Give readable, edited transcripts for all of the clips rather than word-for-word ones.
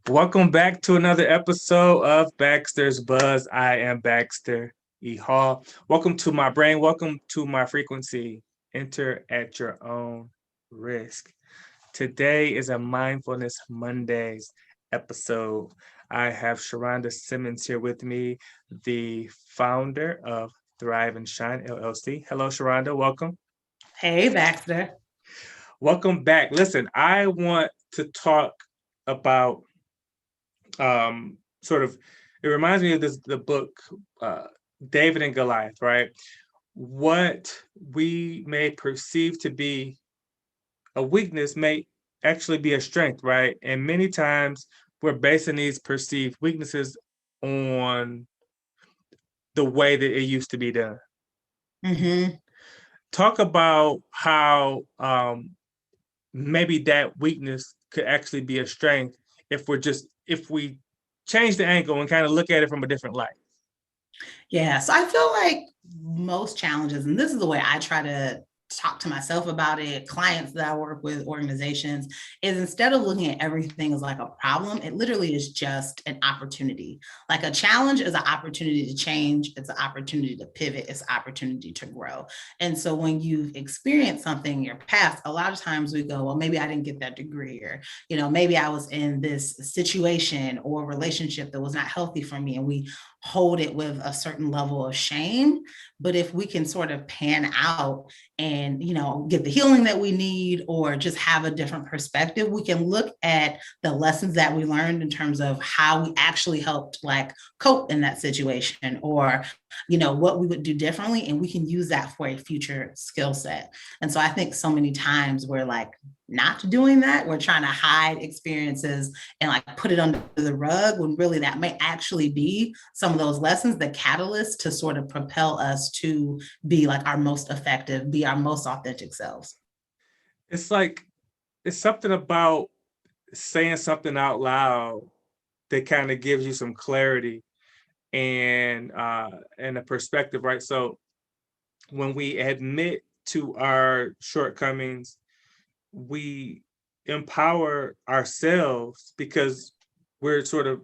Welcome back to another episode of Baxter's Buzz. I am Baxter E. Hall. Welcome to my brain. Welcome to my frequency. Enter at your own risk. Today is a Mindfulness Mondays episode. I have Sharonda Simmons here with me, the founder of Thrive and Shine LLC. Hello, Sharonda. Welcome. Hey, Baxter. Welcome back. Listen, I want to talk about sort of it reminds me of the book uh David and Goliath, right? What we may perceive to be a weakness may actually be a strength, right? And many times we're basing these perceived weaknesses on the way that it used to be done. Mm-hmm. Talk about how maybe that weakness could actually be a strength if we change the angle and kind of look at it from a different light. Yeah, so I feel like most challenges, and this is the way I try to talk to myself about it, clients that I work with, organizations, is instead of looking at everything as like a problem, it literally is just an opportunity. Like a challenge is an opportunity to change, it's an opportunity to pivot, it's an opportunity to grow. And so when you've experienced something in your past, a lot of times we go, well, maybe I didn't get that degree, or, maybe I was in this situation or relationship that was not healthy for me. And we hold it with a certain level of shame. But if we can sort of pan out and get the healing that we need, or just have a different perspective, we can look at the lessons that we learned in terms of how we actually helped like cope in that situation, or what we would do differently, and we can use that for a future skill set. And so I think so many times we're like not doing that, we're trying to hide experiences and like put it under the rug, when really that may actually be some of those lessons, the catalyst to sort of propel us to be like our most effective, be our most authentic selves. It's like it's something about saying something out loud that kind of gives you some clarity and a perspective, right? So when we admit to our shortcomings, we empower ourselves because we're sort of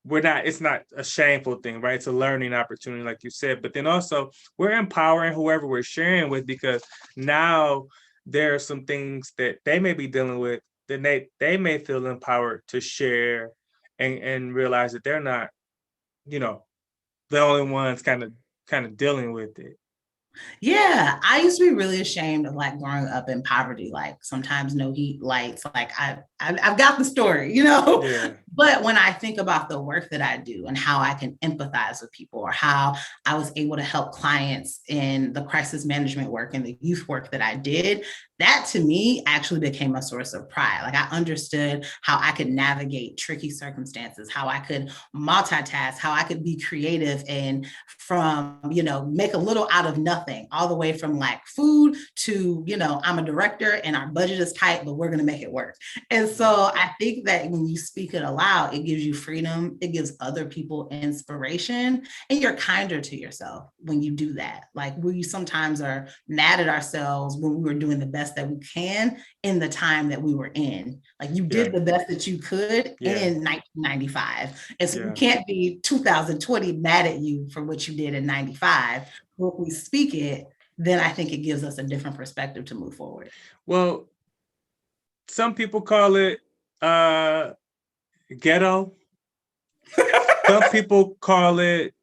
we're not it's not a shameful thing, right? It's a learning opportunity, like you said. But then also we're empowering whoever we're sharing with, because now there are some things that they may be dealing with, then they may feel empowered to share and realize that they're not, you know, the only ones kind of dealing with it. Yeah, I used to be really ashamed of like growing up in poverty, like sometimes no heat, lights. Like I've got the story, Yeah. But when I think about the work that I do and how I can empathize with people, or how I was able to help clients in the crisis management work and the youth work that I did, that to me actually became a source of pride. Like I understood how I could navigate tricky circumstances, how I could multitask, how I could be creative, and from, make a little out of nothing, all the way from like food to, I'm a director and our budget is tight, but we're going to make it work. And so I think that when you speak it aloud, it gives you freedom, it gives other people inspiration, and you're kinder to yourself when you do that. Like we sometimes are mad at ourselves when we were doing the best that we can in the time that we were in. Like you Yeah. did the best that you could Yeah. in 1995. And so we Yeah. can't be 2020 mad at you for what you did in 95. But if we speak it, then I think it gives us a different perspective to move forward. Well, some people call it uh ghetto. Some people call it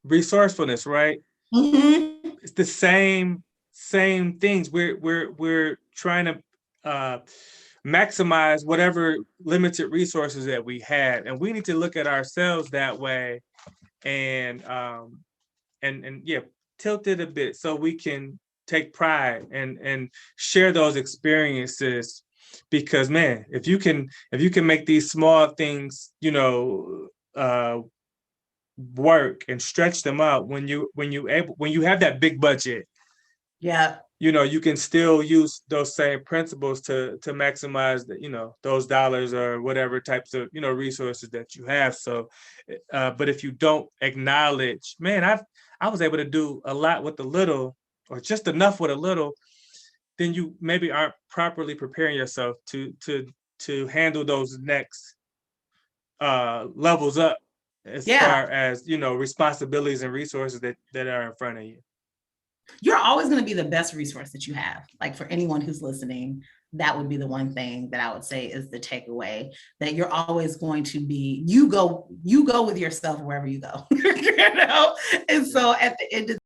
resourcefulness, right? Mm-hmm. It's the same things. We're trying to uh, maximize whatever limited resources that we have, and we need to look at ourselves that way, and yeah, tilt it a bit so we can take pride and share those experiences. Because man, if you can make these small things, work and stretch them out, when you have that big budget, Yeah. you can still use those same principles to maximize those dollars or whatever types of resources that you have. So but if you don't acknowledge, man, I was able to do a lot with a little, or just enough with a little, then you maybe aren't properly preparing yourself to to handle those next levels up as Yeah. far as, you know, responsibilities and resources that are in front of you. You're always going to be the best resource that you have. Like for anyone who's listening, that would be the one thing that I would say is the takeaway, that you're always going to be, you go with yourself wherever you go, you know? And so at the end of